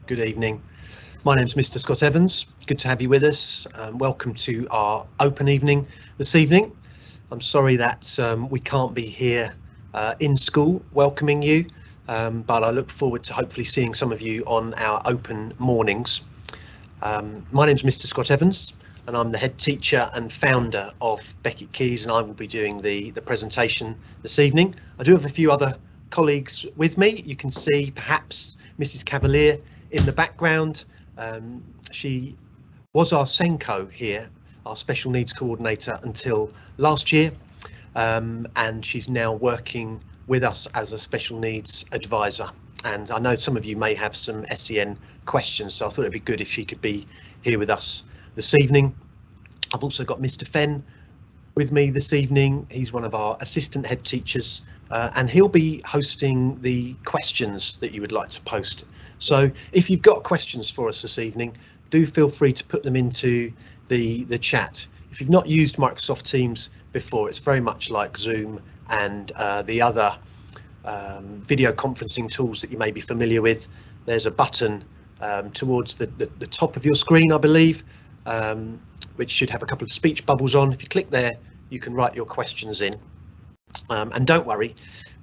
Good evening. My name's Mr. Scott Evans. Good to have you with us. Welcome to our open evening this evening. I'm sorry that we can't be here in school welcoming you, but I look forward to hopefully seeing some of you on our open mornings. My name's Mr. Scott Evans and I'm the head teacher and founder of Becket Keys, and I will be doing the presentation this evening. I do have a few other colleagues with me. You can see perhaps Mrs. Cavalier in the background. She was our Senko here, our special needs coordinator, until last year, and she's now working with us as a special needs advisor. And I know some of you may have some SEN questions, so I thought it'd be good if she could be here with us this evening. I've also got Mr. Fenn with me this evening. He's one of our assistant head teachers, and he'll be hosting the questions that you would like to post. So if you've got questions for us this evening, do feel free to put them into the chat. If you've not used Microsoft Teams before, it's very much like Zoom and the other video conferencing tools that you may be familiar with. There's a button towards the top of your screen, I believe, which should have a couple of speech bubbles on. If you click there, you can write your questions in. And don't worry,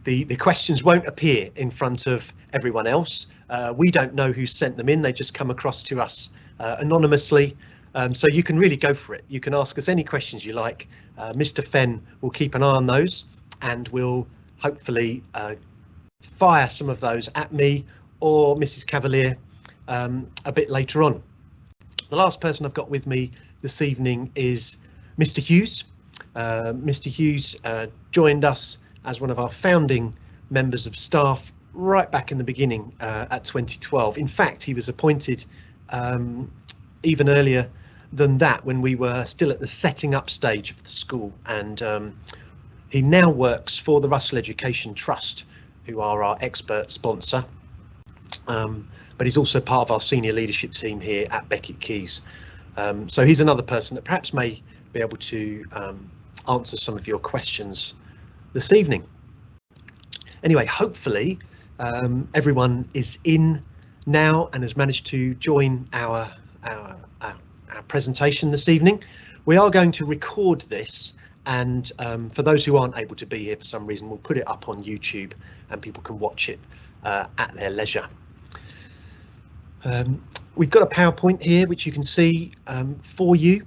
the questions won't appear in front of everyone else. We don't know who sent them in, they just come across to us anonymously. So you can really go for it. You can ask us any questions you like. Mr. Fenn will keep an eye on those and will hopefully fire some of those at me or Mrs. Cavalier a bit later on. The last person I've got with me this evening is Mr. Hughes. Mr. Hughes joined us as one of our founding members of staff right back in the beginning at 2012. In fact, he was appointed even earlier than that, when we were still at the setting up stage of the school, and he now works for the Russell Education Trust, who are our expert sponsor, but he's also part of our senior leadership team here at Becket Keys. So he's another person that perhaps may be able to answer some of your questions this evening. Anyway, hopefully everyone is in now and has managed to join our presentation this evening. We are going to record this, and for those who aren't able to be here for some reason, we'll put it up on YouTube and people can watch it at their leisure. We've got a PowerPoint here which you can see for you,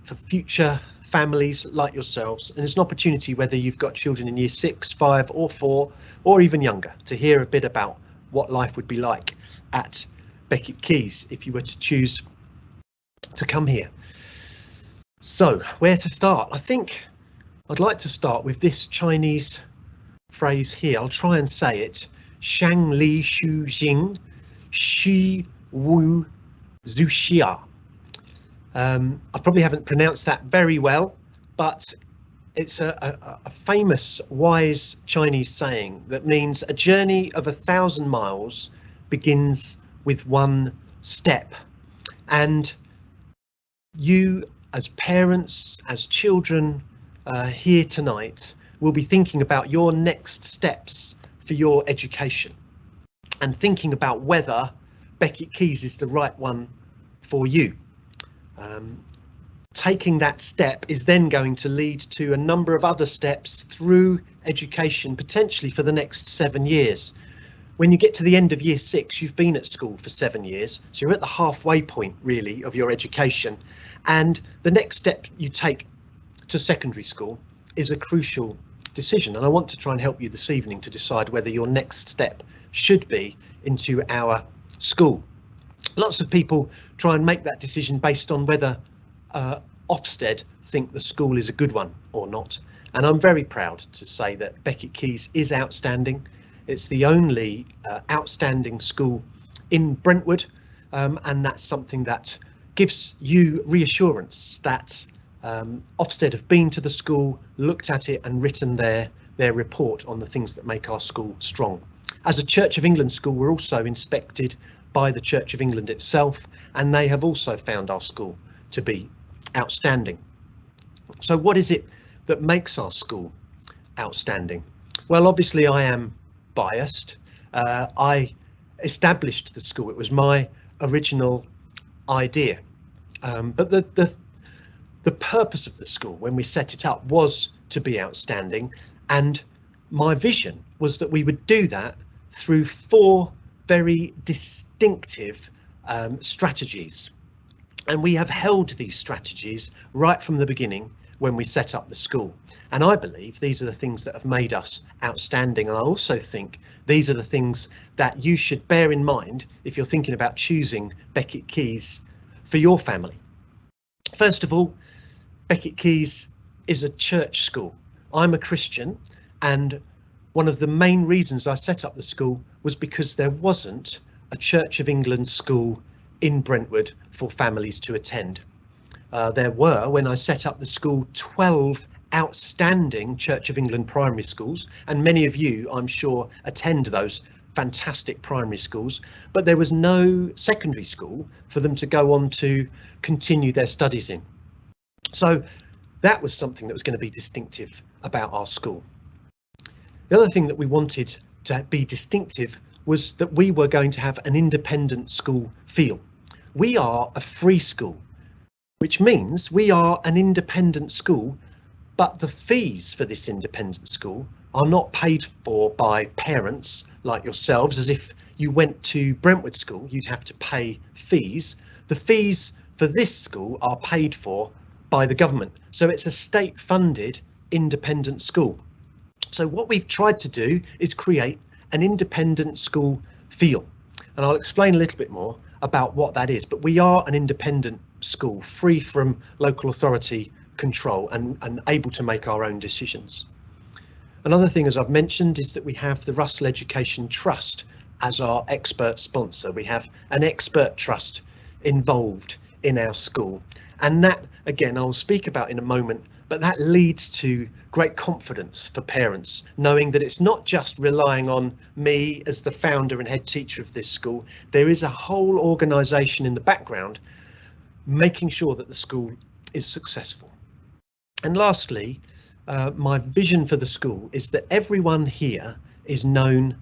for future families like yourselves, and it's an opportunity, whether you've got children in year 6, 5 or 4 or even younger, to hear a bit about what life would be like at Becket Keys if you were to choose to come here. So where to start? I think I'd like to start with this Chinese phrase here. I'll try and say it. Shang Li Shu Jing Shi Wu Zuxia. I probably haven't pronounced that very well, but it's a famous wise Chinese saying that means a journey of 1,000 miles begins with one step. And you as parents, as children here tonight, will be thinking about your next steps for your education and thinking about whether Becket Keys is the right one for you. Taking that step is then going to lead to a number of other steps through education, potentially for the next 7 years. When you get to the end of year 6, you've been at school for 7 years, so you're at the halfway point really of your education, and the next step you take to secondary school is a crucial decision, and I want to try and help you this evening to decide whether your next step should be into our school. Lots of people try and make that decision based on whether Ofsted think the school is a good one or not, and I'm very proud to say that Becket Keys is outstanding. It's the only outstanding school in Brentwood, and that's something that gives you reassurance that Ofsted have been to the school, looked at it and written their report on the things that make our school strong. As a Church of England school, we're also inspected by the Church of England itself, and they have also found our school to be outstanding. So what is it that makes our school outstanding? Well, obviously I am biased. I established the school. It was my original idea. But the purpose of the school when we set it up was to be outstanding, and my vision was that we would do that through 4 very distinctive strategies. And we have held these strategies right from the beginning when we set up the school. And I believe these are the things that have made us outstanding. And I also think these are the things that you should bear in mind if you're thinking about choosing Becket Keys for your family. First of all, Becket Keys is a church school. I'm a Christian, and one of the main reasons I set up the school was because there wasn't a Church of England school in Brentwood for families to attend. There were, when I set up the school, 12 outstanding Church of England primary schools, and many of you, I'm sure, attend those fantastic primary schools, but there was no secondary school for them to go on to continue their studies in. So that was something that was going to be distinctive about our school. The other thing that we wanted to be distinctive was that we were going to have an independent school feel. We are a free school, which means we are an independent school, but the fees for this independent school are not paid for by parents like yourselves. As if you went to Brentwood School, you'd have to pay fees. The fees for this school are paid for by the government. So it's a state-funded independent school. So what we've tried to do is create an independent school feel. And I'll explain a little bit more about what that is. But we are an independent school, free from local authority control and able to make our own decisions. Another thing, as I've mentioned, is that we have the Russell Education Trust as our expert sponsor. We have an expert trust involved in our school. And that, again, I'll speak about in a moment, but that leads to great confidence for parents, knowing that it's not just relying on me as the founder and head teacher of this school. There is a whole organisation in the background making sure that the school is successful. And lastly, my vision for the school is that everyone here is known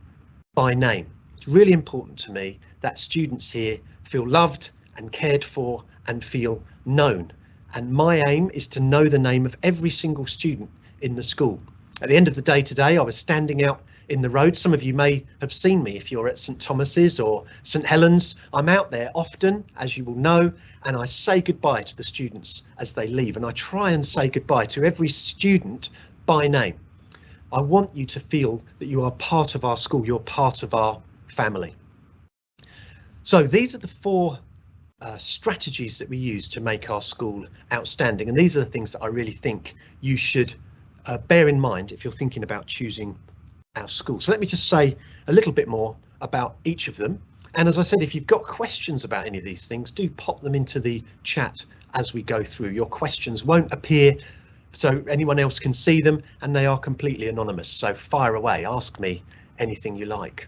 by name. It's really important to me that students here feel loved and cared for and feel known. And my aim is to know the name of every single student in the school. At the end of the day today, I was standing out in the road. Some of you may have seen me if you're at St Thomas's or St Helens. I'm out there often, as you will know, and I say goodbye to the students as they leave. And I try and say goodbye to every student by name. I want you to feel that you are part of our school, you're part of our family. So these are the 4 strategies that we use to make our school outstanding, and these are the things that I really think you should bear in mind if you're thinking about choosing our school. So let me just say a little bit more about each of them, and as I said, if you've got questions about any of these things, do pop them into the chat as we go through. Your questions won't appear so anyone else can see them, and they are completely anonymous, so fire away, ask me anything you like.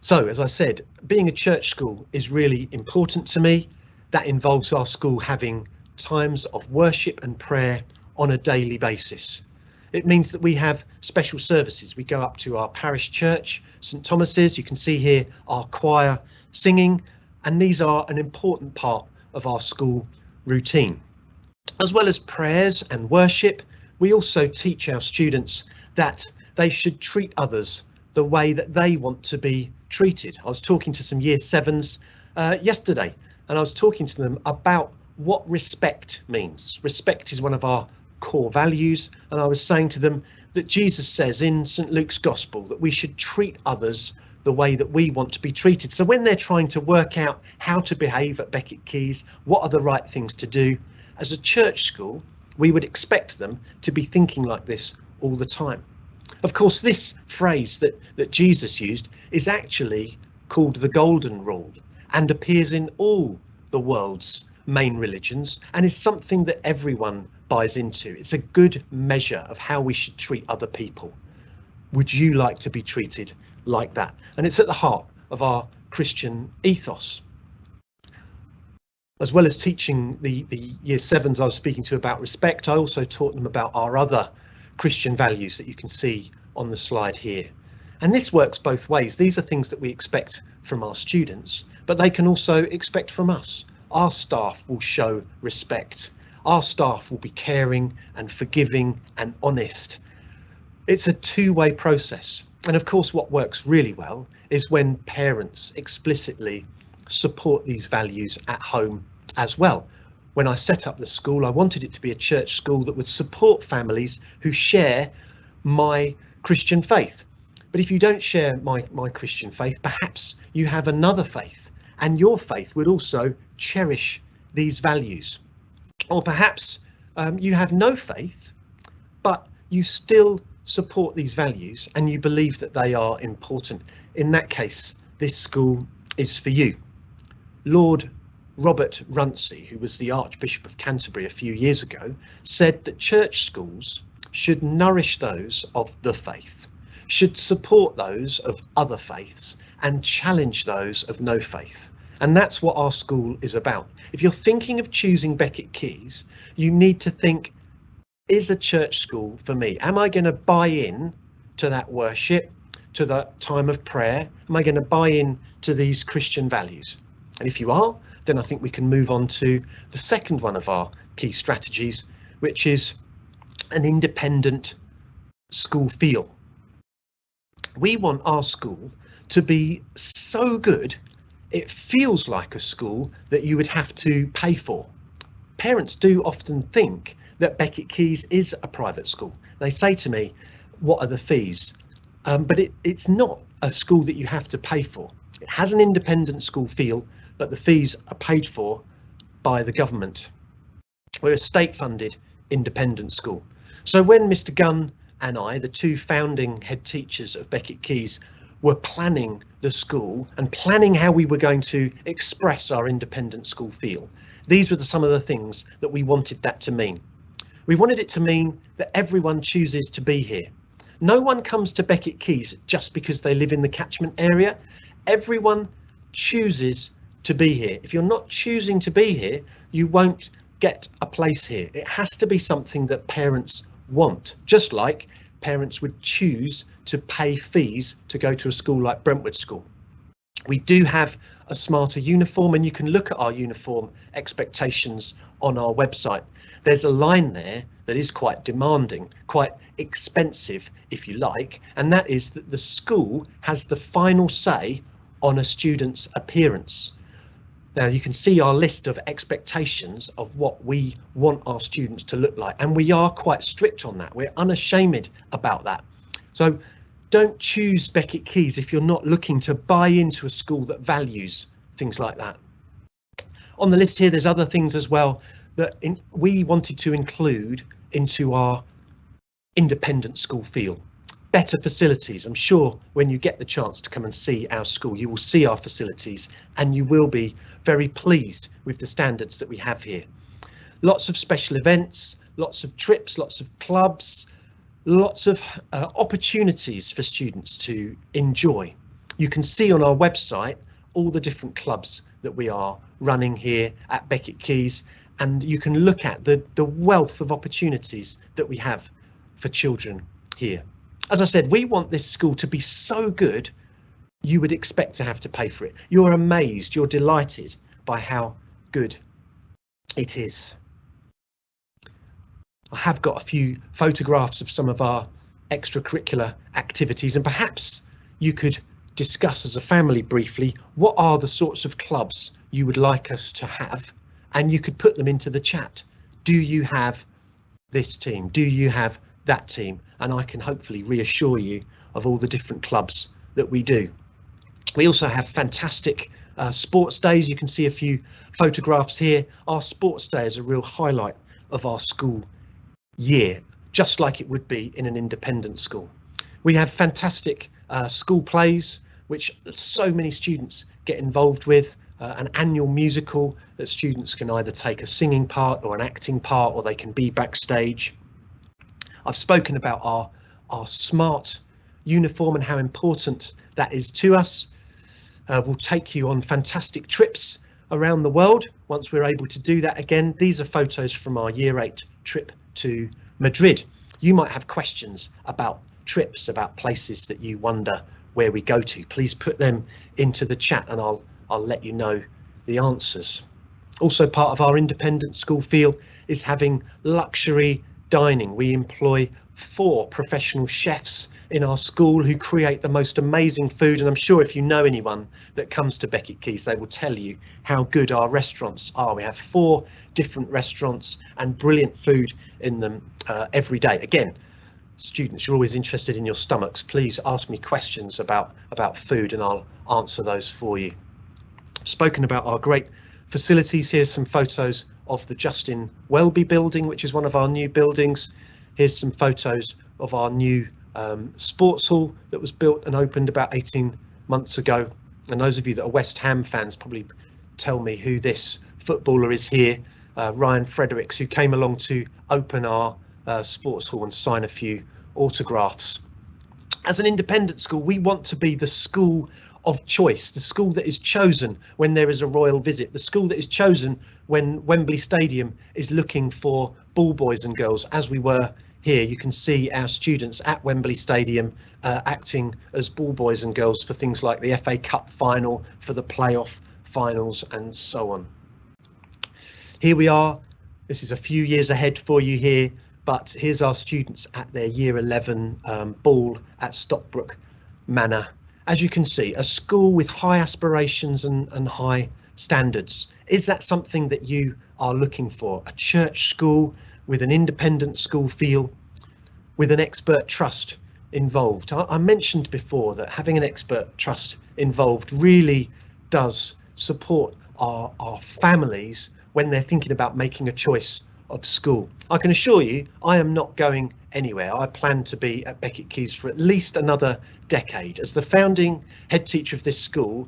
So, as I said, being a church school is really important to me. That involves our school having times of worship and prayer on a daily basis. It means that we have special services. We go up to our parish church, St Thomas's. You can see here our choir singing, and these are an important part of our school routine. As well as prayers and worship, we also teach our students that they should treat others the way that they want to be treated. I was talking to some year 7s yesterday, and I was talking to them about what respect means. Respect is one of our core values, and I was saying to them that Jesus says in St Luke's Gospel that we should treat others the way that we want to be treated. So when they're trying to work out how to behave at Becket Keys, what are the right things to do, as a church school, we would expect them to be thinking like this all the time. Of course, this phrase that Jesus used is actually called the Golden Rule and appears in all the world's main religions and is something that everyone buys into. It's a good measure of how we should treat other people. Would you like to be treated like that? And it's at the heart of our Christian ethos. As well as teaching the year 7s I was speaking to about respect, I also taught them about our other Christian values that you can see on the slide here. And this works both ways. These are things that we expect from our students, but they can also expect from us. Our staff will show respect. Our staff will be caring and forgiving and honest. It's a two-way process. And of course, what works really well is when parents explicitly support these values at home as well. When I set up the school, I wanted it to be a church school that would support families who share my Christian faith. But if you don't share my Christian faith, perhaps you have another faith, and your faith would also cherish these values. Or perhaps you have no faith, but you still support these values and you believe that they are important. In that case, this school is for you. Lord Robert Runcie, who was the Archbishop of Canterbury a few years ago, said that church schools should nourish those of the faith, should support those of other faiths, and challenge those of no faith. And that's what our school is about. If you're thinking of choosing Becket Keys, you need to think, is a church school for me? Am I going to buy in to that worship, to that time of prayer? Am I going to buy in to these Christian values? And if you are, then I think we can move on to the second one of our key strategies, which is an independent school feel. We want our school to be so good it feels like a school that you would have to pay for. Parents do often think that Becket Keys is a private school. They say to me, what are the fees? But it's not a school that you have to pay for. It has an independent school feel, but the fees are paid for by the government. We're a state-funded independent school. So when Mr. Gunn and I, the two founding head teachers of Becket Keys, were planning the school and planning how we were going to express our independent school feel, these were some of the things that we wanted that to mean. We wanted it to mean that everyone chooses to be here. No one comes to Becket Keys just because they live in the catchment area. Everyone chooses to be here. If you're not choosing to be here, you won't get a place here. It has to be something that parents want, just like parents would choose to pay fees to go to a school like Brentwood School. We do have a smarter uniform, and you can look at our uniform expectations on our website. There's a line there that is quite demanding, quite expensive, if you like, and that is that the school has the final say on a student's appearance. Now you can see our list of expectations of what we want our students to look like, and we are quite strict on that. We're unashamed about that. So don't choose Becket Keys if you're not looking to buy into a school that values things like that. On the list here, there's other things as well that we wanted to include into our independent school feel. Better facilities. I'm sure when you get the chance to come and see our school, you will see our facilities and you will be very pleased with the standards that we have here. Lots of special events, lots of trips, lots of clubs, lots of opportunities for students to enjoy. You can see on our website all the different clubs that we are running here at Becket Keys, and you can look at the wealth of opportunities that we have for children here. As I said, we want this school to be so good you would expect to have to pay for it. You're amazed, you're delighted by how good it is. I have got a few photographs of some of our extracurricular activities, and perhaps you could discuss as a family briefly what are the sorts of clubs you would like us to have, and you could put them into the chat. Do you have this team? Do you have that team? And I can hopefully reassure you of all the different clubs that we do. We also have fantastic sports days. You can see a few photographs here. Our sports day is a real highlight of our school year, just like it would be in an independent school. We have fantastic school plays, which so many students get involved with, an annual musical that students can either take a singing part or an acting part, or they can be backstage. I've spoken about our smart uniform and how important that is to us. We'll take you on fantastic trips around the world once we're able to do that again. These are photos from our Year 8 trip to Madrid. You might have questions about trips, about places that you wonder where we go to, please put them into the chat and I'll let you know the answers. Also, part of our independent school feel is having luxury dining. We employ 4 professional chefs in our school who create the most amazing food, and I'm sure if you know anyone that comes to Becket Keys, they will tell you how good our restaurants are. We have 4 different restaurants and brilliant food in them every day. Again, students, you're always interested in your stomachs. Please ask me questions about food and I'll answer those for you. I've spoken about our great facilities. Here's some photos of the Justin Welby building, which is one of our new buildings. Here's some photos of our new sports hall that was built and opened about 18 months ago. And those of you that are West Ham fans probably tell me who this footballer is here, Ryan Fredericks, who came along to open our sports hall and sign a few autographs. As an independent school, we want to be the school of choice, the school that is chosen when there is a royal visit, the school that is chosen when Wembley Stadium is looking for ball boys and girls, as we were here. You can see our students at Wembley Stadium acting as ball boys and girls for things like the FA Cup final, for the playoff finals and so on. Here we are. This is a few years ahead for you here, but here's our students at their year 11 ball at Stockbrook Manor. As you can see, a school with high aspirations and high standards. Is that something that you are looking for? A church school with an independent school feel, with an expert trust involved. I mentioned before that having an expert trust involved really does support our families when they're thinking about making a choice of school. I can assure you, I am not going anywhere. I plan to be at Becket Keys for at least another decade. As the founding head teacher of this school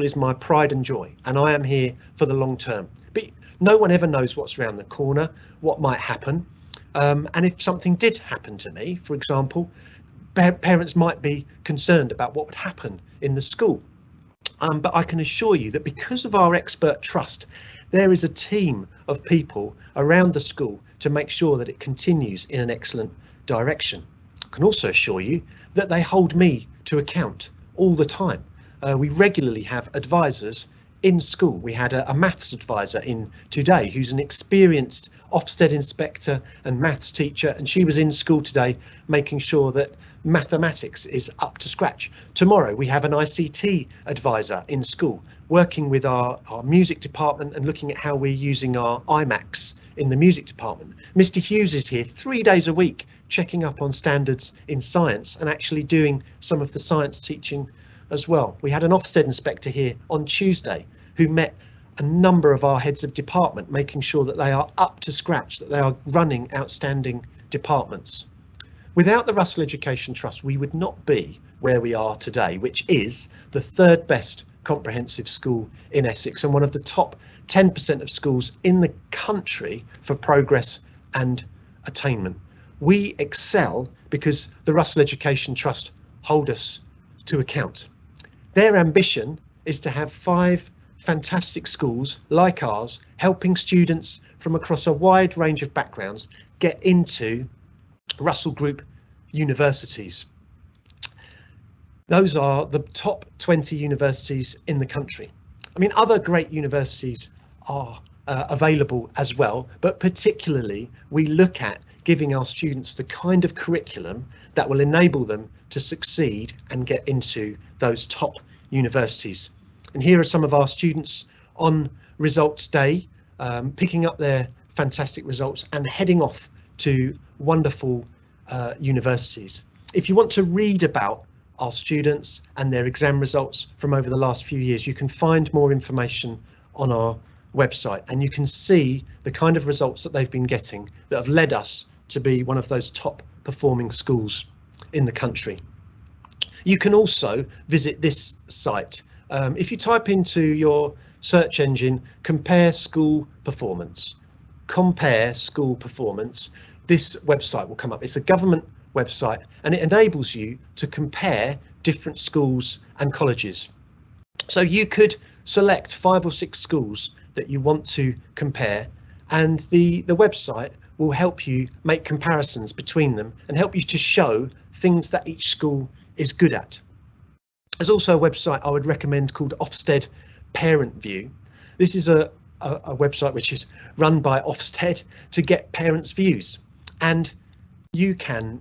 is my pride and joy, and I am here for the long term. But no one ever knows what's around the corner, what might happen. And if something did happen to me, for example, parents might be concerned about what would happen in the school. But I can assure you that because of our expert trust, there is a team of people around the school to make sure that it continues in an excellent direction. I can also assure you that they hold me to account all the time. We regularly have advisors in school. We had a maths advisor in today who's an experienced Ofsted inspector and maths teacher, and she was in school today making sure that mathematics is up to scratch. Tomorrow we have an ICT advisor in school working with our music department and looking at how we're using our iMacs in the music department. Mr. Hughes is here 3 days a week checking up on standards in science and actually doing some of the science teaching as well. We had an Ofsted inspector here on Tuesday who met a number of our heads of department, making sure that they are up to scratch, that they are running outstanding departments. Without the Russell Education Trust, we would not be where we are today, which is the 3rd best comprehensive school in Essex and one of the top 10% of schools in the country for progress and attainment. We excel because the Russell Education Trust hold us to account. Their ambition is to have 5 fantastic schools like ours, helping students from across a wide range of backgrounds get into Russell Group universities. Those are the top 20 universities in the country. I mean, other great universities are available as well, but particularly we look at giving our students the kind of curriculum that will enable them to succeed and get into those top universities. And here are some of our students on results day, picking up their fantastic results and heading off to wonderful universities. If you want to read about our students and their exam results from over the last few years, you can find more information on our website, and you can see the kind of results that they've been getting that have led us to be one of those top performing schools in the country. You can also visit this site. If you type into your search engine, compare school performance, this website will come up. It's a government website and it enables you to compare different schools and colleges. So you could select 5 or 6 schools that you want to compare, and the website will help you make comparisons between them and help you to show things that each school is good at. There's also a website I would recommend called Ofsted Parent View. This is a website which is run by Ofsted to get parents' views, and you can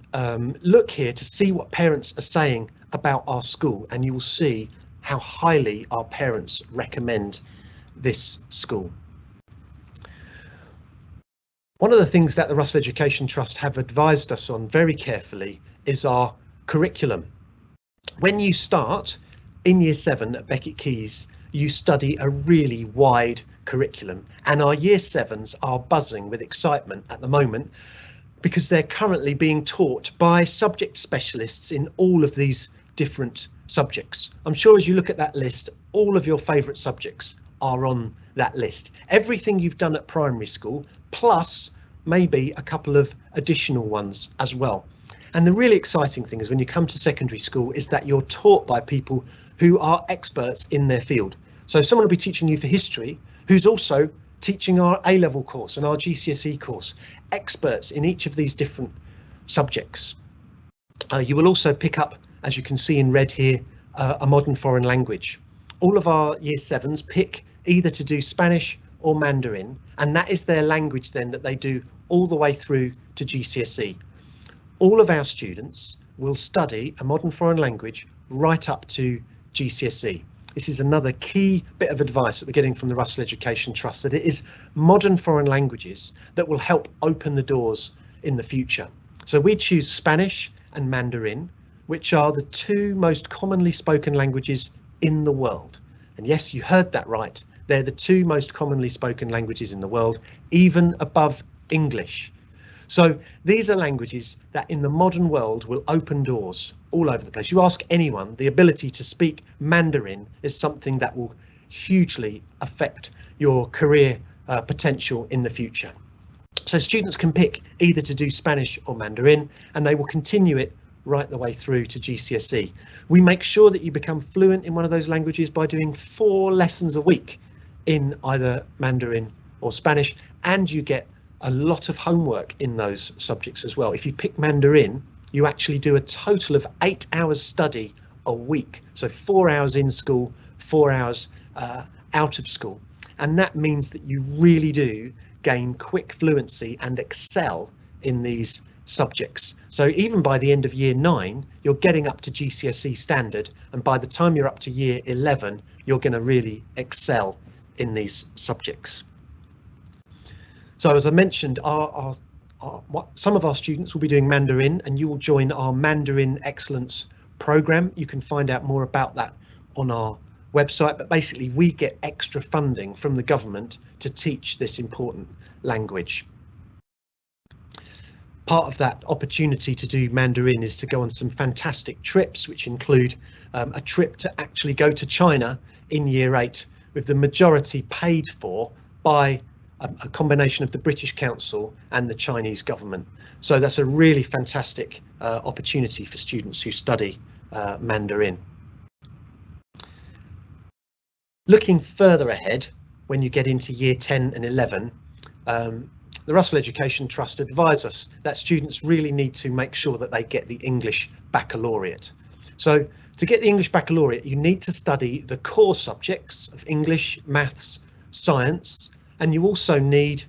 look here to see what parents are saying about our school, and you will see how highly our parents recommend this school. One of the things that the Russell Education Trust have advised us on very carefully is our curriculum. When you start in Year 7 at Becket Keys, you study a really wide curriculum, and our Year 7s are buzzing with excitement at the moment because they're currently being taught by subject specialists in all of these different subjects. I'm sure as you look at that list, all of your favourite subjects are on that list. Everything you've done at primary school, plus maybe a couple of additional ones as well. And the really exciting thing is when you come to secondary school is that you're taught by people who are experts in their field. So someone will be teaching you for history who's also teaching our A-level course and our GCSE course, experts in each of these different subjects. You will also pick up, as you can see in red here, a modern foreign language. All of our Year 7s pick either to do Spanish or Mandarin, and that is their language then that they do all the way through to GCSE. All of our students will study a modern foreign language right up to GCSE. This is another key bit of advice that we're getting from the Russell Education Trust, that it is modern foreign languages that will help open the doors in the future. So we choose Spanish and Mandarin, which are the two most commonly spoken languages in the world. And yes, you heard that right. They're the two most commonly spoken languages in the world, even above English. So these are languages that in the modern world will open doors all over the place. You ask anyone, the ability to speak Mandarin is something that will hugely affect your career potential in the future. So students can pick either to do Spanish or Mandarin, and they will continue it right the way through to GCSE. We make sure that you become fluent in one of those languages by doing 4 lessons a week in either Mandarin or Spanish, and you get a lot of homework in those subjects as well. If you pick Mandarin, you actually do a total of 8 hours study a week. So 4 hours in school, 4 hours out of school. And that means that you really do gain quick fluency and excel in these subjects. So even by the end of Year 9, you're getting up to GCSE standard. And by the time you're up to Year 11, you're going to really excel in these subjects. So as I mentioned, some of our students will be doing Mandarin, and you will join our Mandarin Excellence program. You can find out more about that on our website, but basically we get extra funding from the government to teach this important language. Part of that opportunity to do Mandarin is to go on some fantastic trips, which include a trip to actually go to China in Year 8, with the majority paid for by a combination of the British Council and the Chinese government. So that's a really fantastic opportunity for students who study Mandarin. Looking further ahead, when you get into Year 10 and 11, the Russell Education Trust advise us that students really need to make sure that they get the English Baccalaureate. So to get the English Baccalaureate, you need to study the core subjects of English, maths, science, and you also need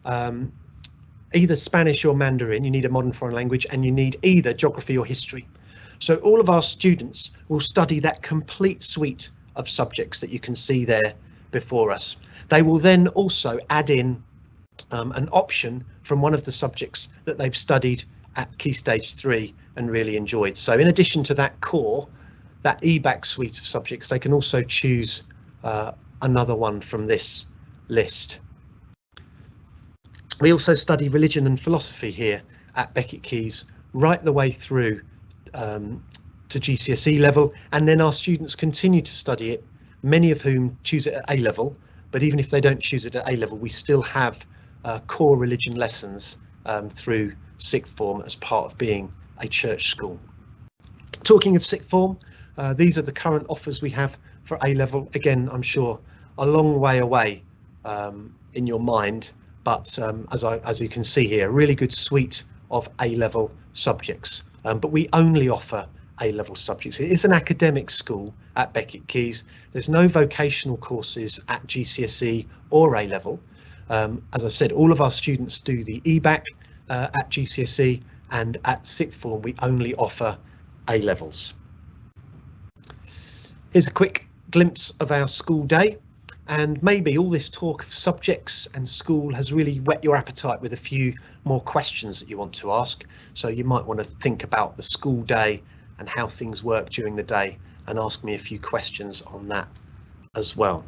either Spanish or Mandarin. You need a modern foreign language, and you need either geography or history. So all of our students will study that complete suite of subjects that you can see there before us. They will then also add in an option from one of the subjects that they've studied at Key Stage 3 and really enjoyed. So in addition to that core, that EBAC suite of subjects, they can also choose another one from this list. We also study religion and philosophy here at Becket Keys right the way through to GCSE level, and then our students continue to study it, many of whom choose it at A level, but even if they don't choose it at A level, we still have core religion lessons through sixth form as part of being a church school. Talking of sixth form, these are the current offers we have for A level. Again, I'm sure a long way away in your mind, but as you can see here, a really good suite of A level subjects. but we only offer A-level subjects. It is an academic school at Becket Keys. There's no vocational courses at GCSE or A-level. As I said, all of our students do the EBAC at GCSE, and at sixth form we only offer A-levels. Here's a quick glimpse of our school day, and maybe all this talk of subjects and school has really whet your appetite with a few more questions that you want to ask. So you might want to think about the school day and how things work during the day and ask me a few questions on that as well.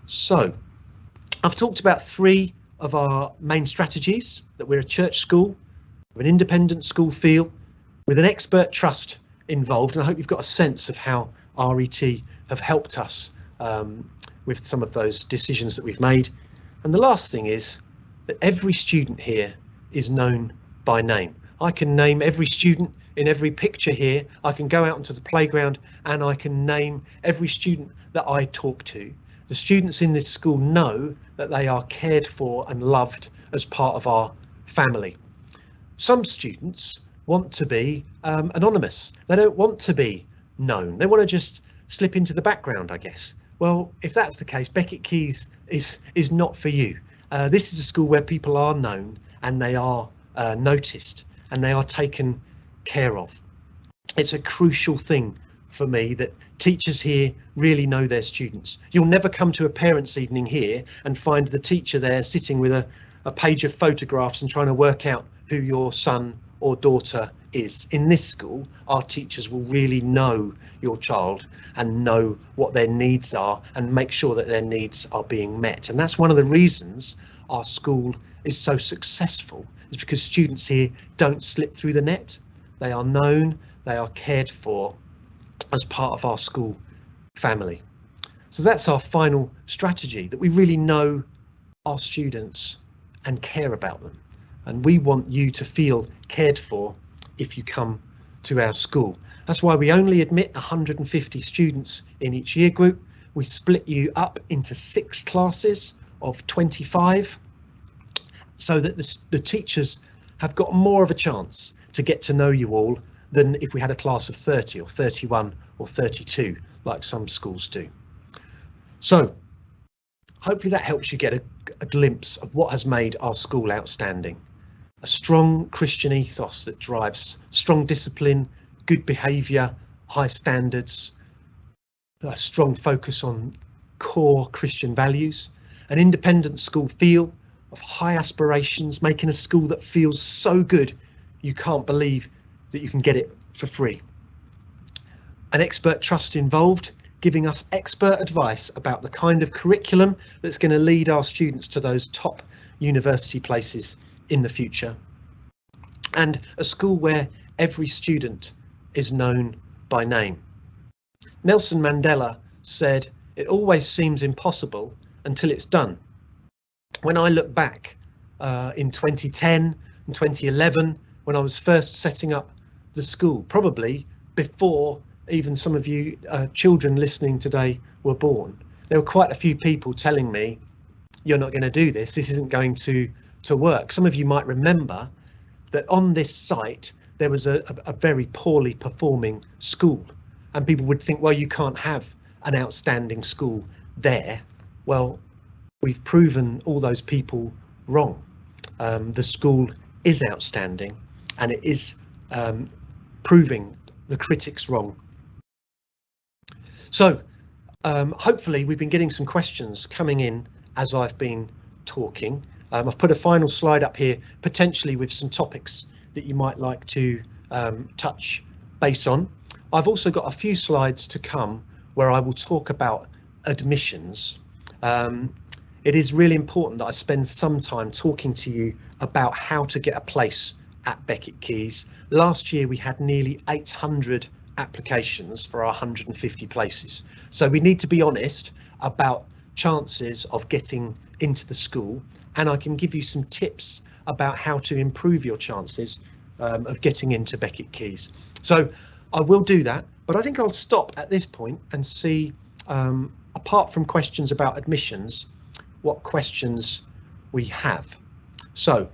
So I've talked about three of our main strategies: that we're a church school, with an independent school feel, with an expert trust involved, and I hope you've got a sense of how RET have helped us with some of those decisions that we've made. And the last thing is that every student here is known by name. I can name every student in every picture here. I can go out onto the playground and I can name every student that I talk to. The students in this school know that they are cared for and loved as part of our family. Some students want to be anonymous. They don't want to be known. They want to just slip into the background, I guess. Well, if that's the case, Becket Keys is not for you. This is a school where people are known and they are noticed and they are taken care of. It's a crucial thing for me that teachers here really know their students. You'll never come to a parents' evening here and find the teacher there sitting with a page of photographs and trying to work out who your son or daughter is. In this school, our teachers will really know your child and know what their needs are and make sure that their needs are being met. And that's one of the reasons our school is so successful, is because students here don't slip through the net. They are known, they are cared for as part of our school family. So that's our final strategy, that we really know our students and care about them. And we want you to feel cared for if you come to our school. That's why we only admit 150 students in each year group. We split you up into 6 classes of 25 so that the teachers have got more of a chance to get to know you all than if we had a class of 30 or 31 or 32 like some schools do. So hopefully that helps you get a glimpse of what has made our school outstanding. A strong Christian ethos that drives strong discipline, good behaviour, high standards, a strong focus on core Christian values, an independent school feel of high aspirations, making a school that feels so good you can't believe that you can get it for free. An expert trust involved, giving us expert advice about the kind of curriculum that's going to lead our students to those top university places in the future. And a school where every student is known by name. Nelson Mandela said, "It always seems impossible until it's done." When I look back in 2010 and 2011, when I was first setting up the school, probably before even some of you children listening today were born, there were quite a few people telling me, "You're not going to do this, this isn't going to work." Some of you might remember that on this site there was a very poorly performing school, and people would think, well, you can't have an outstanding school there. Well, we've proven all those people wrong. The school is outstanding, and it is proving the critics wrong. So hopefully we've been getting some questions coming in as I've been talking. I've put a final slide up here, potentially with some topics that you might like to touch base on. I've also got a few slides to come where I will talk about admissions. It is really important that I spend some time talking to you about how to get a place at Becket Keys. Last year we had nearly 800 applications for our 150 places. So we need to be honest about chances of getting into the school, and I can give you some tips about how to improve your chances of getting into Becket Keys. So I will do that, but I think I'll stop at this point and see, apart from questions about admissions, what questions we have. So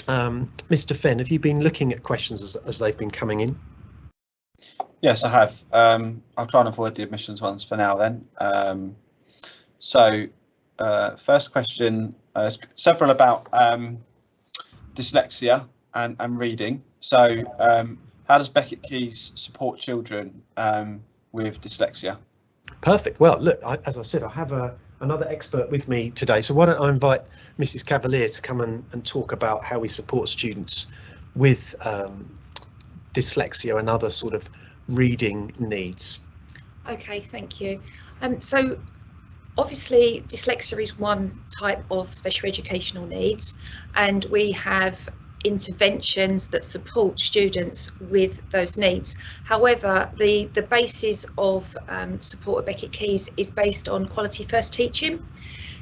Mr. Fenn, have you been looking at questions as they've been coming in? Yes, I have. I'll try and avoid the admissions ones for now then. First question, several about dyslexia and reading. So how does Becket Keys support children with dyslexia? Perfect. Well, look, as I said, I have another expert with me today. So why don't I invite Mrs. Cavalier to come and talk about how we support students with dyslexia and other sort of reading needs. Okay, thank you. So obviously dyslexia is one type of special educational needs, and we have interventions that support students with those needs. However, the basis of support at Becket Keys is based on quality first teaching.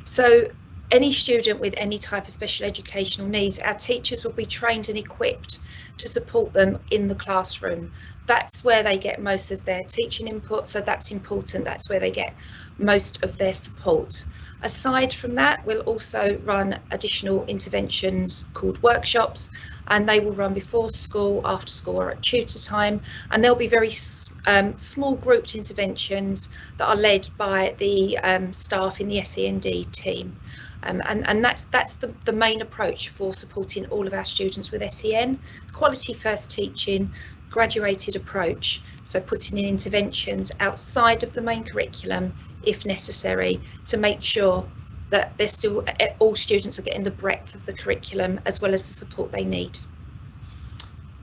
So any student with any type of special educational needs, our teachers will be trained and equipped to support them in the classroom. That's where they get most of their teaching input, so that's important. That's where they get most of their support. Aside from that, we'll also run additional interventions called workshops, and they will run before school, after school, or at tutor time, and there'll be very small grouped interventions that are led by the staff in the SEND team. And that's the main approach for supporting all of our students with SEN. Quality first teaching, graduated approach, so putting in interventions outside of the main curriculum if necessary, to make sure that they're still, all students are getting the breadth of the curriculum as well as the support they need.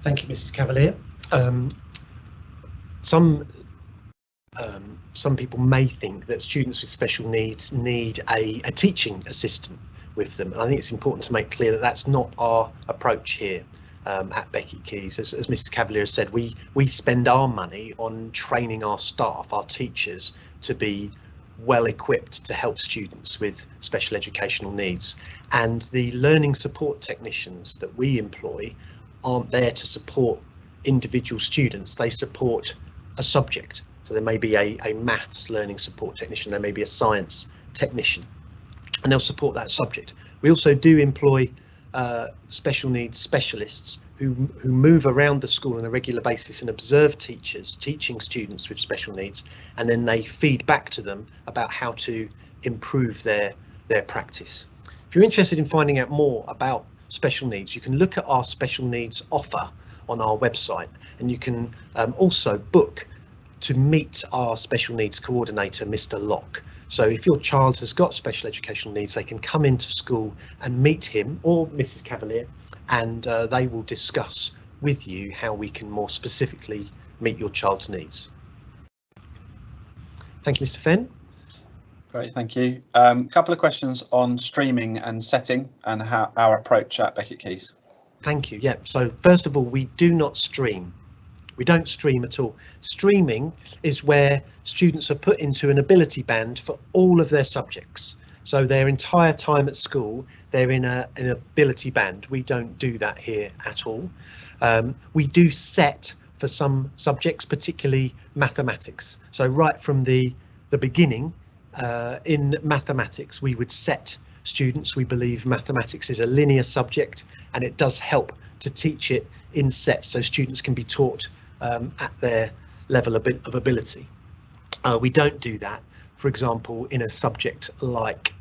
Thank you, Mrs. Cavalier. Some people may think that students with special needs need a teaching assistant with them, and I think it's important to make clear that that's not our approach here at Becket Keys. As Mrs. Cavalier has said, we spend our money on training our staff, our teachers, to be well equipped to help students with special educational needs, and the learning support technicians that we employ aren't there to support individual students. They support a subject. So there may be a maths learning support technician, there may be a science technician, and they'll support that subject. We also do employ special needs specialists who move around the school on a regular basis and observe teachers teaching students with special needs, and then they feed back to them about how to improve their practice. If you're interested in finding out more about special needs, you can look at our special needs offer on our website, and you can also book to meet our special needs coordinator, Mr. Locke. So if your child has got special educational needs, they can come into school and meet him or Mrs. Cavalier, and they will discuss with you how we can more specifically meet your child's needs. Thank you, Mr. Fenn. Great, thank you. A couple of questions on streaming and setting and how our approach at Becket Keys. Thank you. Yeah, so first of all, we do not stream. We don't stream at all. Streaming is where students are put into an ability band for all of their subjects. So their entire time at school, they're in an ability band. We don't do that here at all. We do set for some subjects, particularly mathematics. So right from the beginning, in mathematics, we would set students. We believe mathematics is a linear subject, and it does help to teach it in sets so students can be taught at their level of ability. We don't do that, for example, in a subject like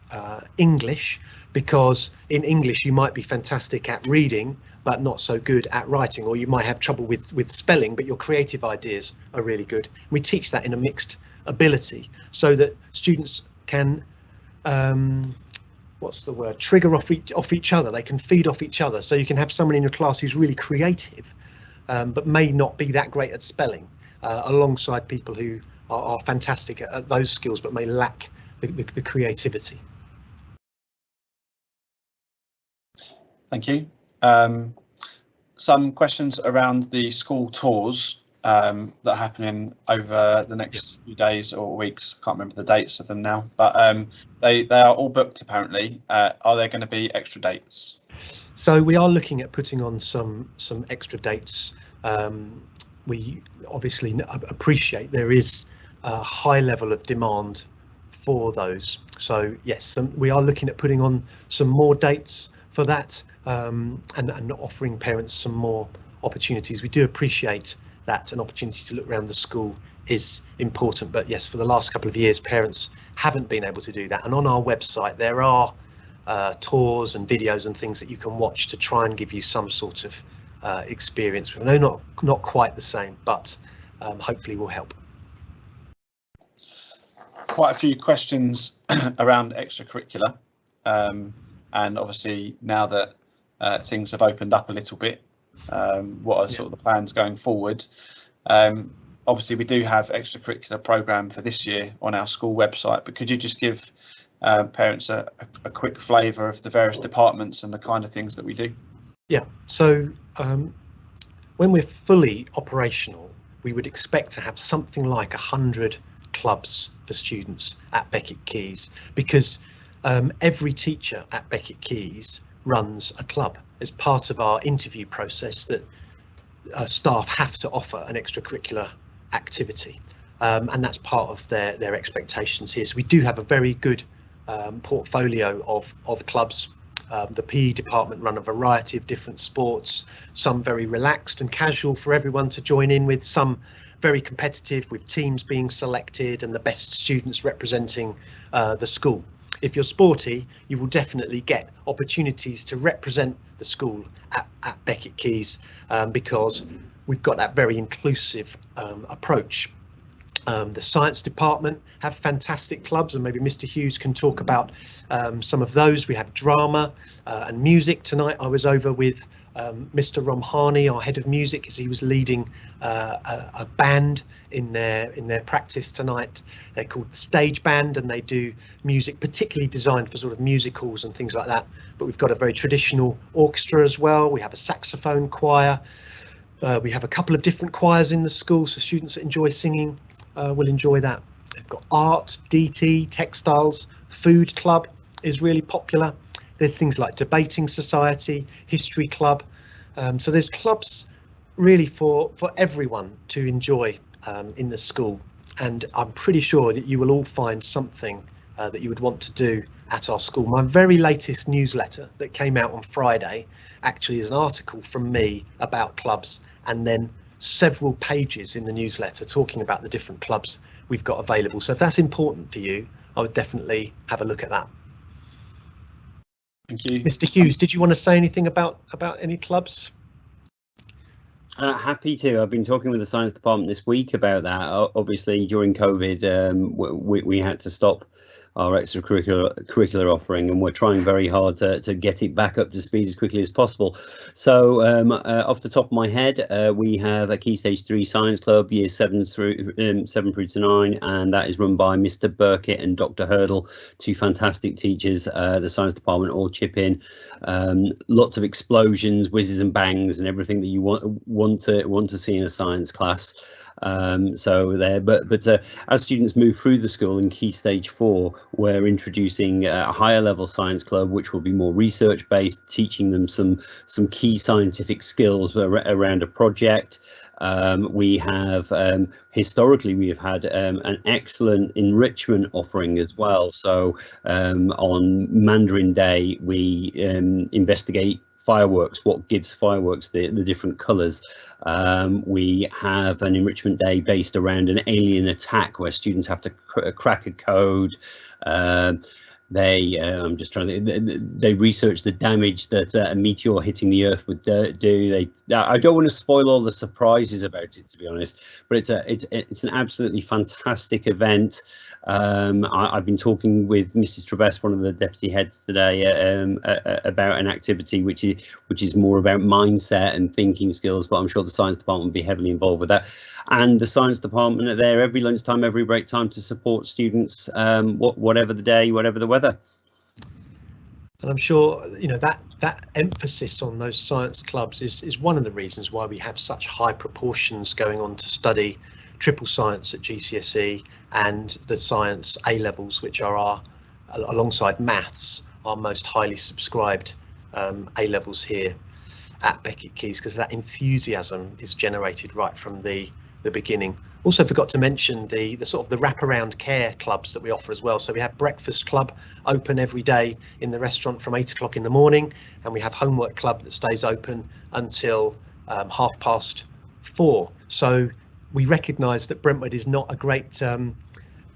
English, because in English you might be fantastic at reading but not so good at writing, or you might have trouble with spelling but your creative ideas are really good. We teach that in a mixed ability so that students can trigger off each other. They can feed off each other, so you can have someone in your class who's really creative but may not be that great at spelling, alongside people who are fantastic at those skills but may lack the creativity. Thank you. Some questions around the school tours that are happening over the next few days or weeks. Can't remember the dates of them now, but they are all booked apparently. Are there going to be extra dates? So we are looking at putting on some extra dates. We obviously appreciate there is a high level of demand for those. So yes, we are looking at putting on some more dates for that, and offering parents some more opportunities. We do appreciate that an opportunity to look around the school is important, but yes, for the last couple of years parents haven't been able to do that, and on our website there are tours and videos and things that you can watch to try and give you some sort of experience. I know not quite the same, but hopefully will help. Quite a few questions around extracurricular, and obviously now that things have opened up a little bit, what are sort of the plans going forward? Obviously we do have extracurricular programme for this year on our school website, but could you just give parents a quick flavour of the various departments and the kind of things that we do? Yeah, so when we're fully operational, we would expect to have something like 100 clubs for students at Becket Keys, because every teacher at Becket Keys runs a club as part of our interview process that staff have to offer an extracurricular activity, and that's part of their expectations here. So we do have a very good portfolio of clubs. The PE department run a variety of different sports, some very relaxed and casual for everyone to join in with, some very competitive with teams being selected and the best students representing the school. If you're sporty, you will definitely get opportunities to represent the school at Becket Keys, because we've got that very inclusive approach. The science department have fantastic clubs, and maybe Mr. Hughes can talk about some of those. We have drama and music. Tonight I was over with Mr. Romhani, our head of music, as he was leading a band in their practice tonight. They're called the Stage Band, and they do music particularly designed for sort of musicals and things like that. But we've got a very traditional orchestra as well. We have a saxophone choir. We have a couple of different choirs in the school, so students that enjoy singing will enjoy that. They've got art, DT, textiles, food club is really popular. There's things like debating society, history club. So there's clubs really for everyone to enjoy in the school. And I'm pretty sure that you will all find something that you would want to do at our school. My very latest newsletter that came out on Friday actually is an article from me about clubs, and then several pages in the newsletter talking about the different clubs we've got available. So if that's important for you, I would definitely have a look at that. Thank you. Mr. Hughes, did you want to say anything about any clubs? Happy to. I've been talking with the science department this week about that. Obviously, during COVID, we had to stop our extracurricular offering, and we're trying very hard to get it back up to speed as quickly as possible. So off the top of my head, we have a Key Stage 3 Science Club, years 7 through to 9, and that is run by Mr. Becket and Dr. Hurdle, two fantastic teachers. The science department all chip in. Lots of explosions, whizzes and bangs, and everything that you want to see in a science class. So there, but as students move through the school in Key Stage 4, we're introducing a higher level science club, which will be more research based, teaching them some key scientific skills around a project. We have historically we have had an excellent enrichment offering as well. So on Mandarin Day, we investigate fireworks, what gives fireworks the different colours. We have an enrichment day based around an alien attack where students have to crack a code. They research the damage that a meteor hitting the Earth would do. I don't want to spoil all the surprises about it, to be honest, but it's an absolutely fantastic event. I've been talking with Mrs. Trevess, one of the deputy heads today, about an activity which is more about mindset and thinking skills, but I'm sure the science department will be heavily involved with that. And the science department are there every lunchtime, every break time to support students, whatever the day, whatever the weather. And I'm sure that emphasis on those science clubs is one of the reasons why we have such high proportions going on to study triple science at GCSE and the science A levels, which are alongside maths, our most highly subscribed A levels here at Becket Keys, because that enthusiasm is generated right from the beginning. Also forgot to mention the sort of the wraparound care clubs that we offer as well. So we have breakfast club open every day in the restaurant from 8 o'clock in the morning, and we have homework club that stays open until 4:30. So we recognise that Brentwood is not a great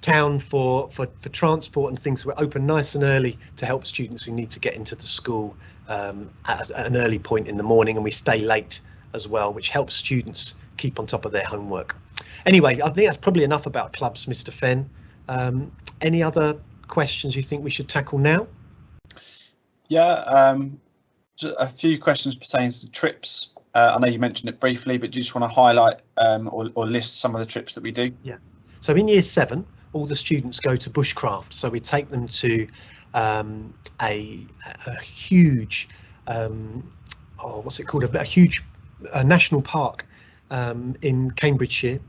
town for transport and things. We're open nice and early to help students who need to get into the school at an early point in the morning, and we stay late as well, which helps students keep on top of their homework. Anyway, I think that's probably enough about clubs, Mr. Fenn. Any other questions you think we should tackle now? Yeah, just a few questions pertaining to trips. I know you mentioned it briefly, but do you just want to highlight or list some of the trips that we do? Yeah. So in year 7, all the students go to bushcraft. So we take them to a huge, what's it called? A huge national park in Cambridgeshire,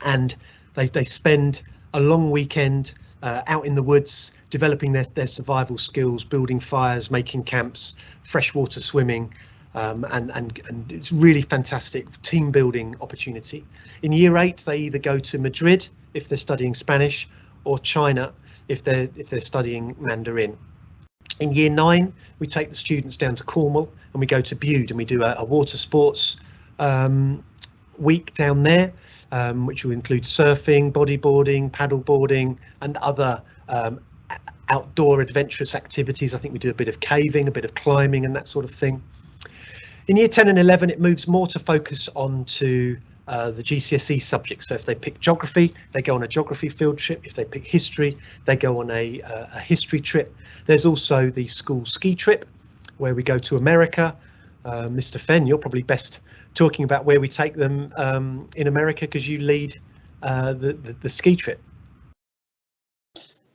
and they spend a long weekend out in the woods developing their survival skills, building fires, making camps, freshwater swimming, and it's really fantastic team building opportunity. In year 8, they either go to Madrid if they're studying Spanish, or China if they're studying Mandarin. In year 9, we take the students down to Cornwall and we go to Bude, and we do a water sports week down there, which will include surfing, bodyboarding, paddleboarding, and other outdoor adventurous activities. I think we do a bit of caving, a bit of climbing, and that sort of thing. In year 10 and 11, it moves more to focus on to the GCSE subjects. So if they pick geography, they go on a geography field trip. If they pick history, they go on a history trip. There's also the school ski trip, where we go to America. Mr. Fenn, you're probably best talking about where we take them in America, because you lead the ski trip.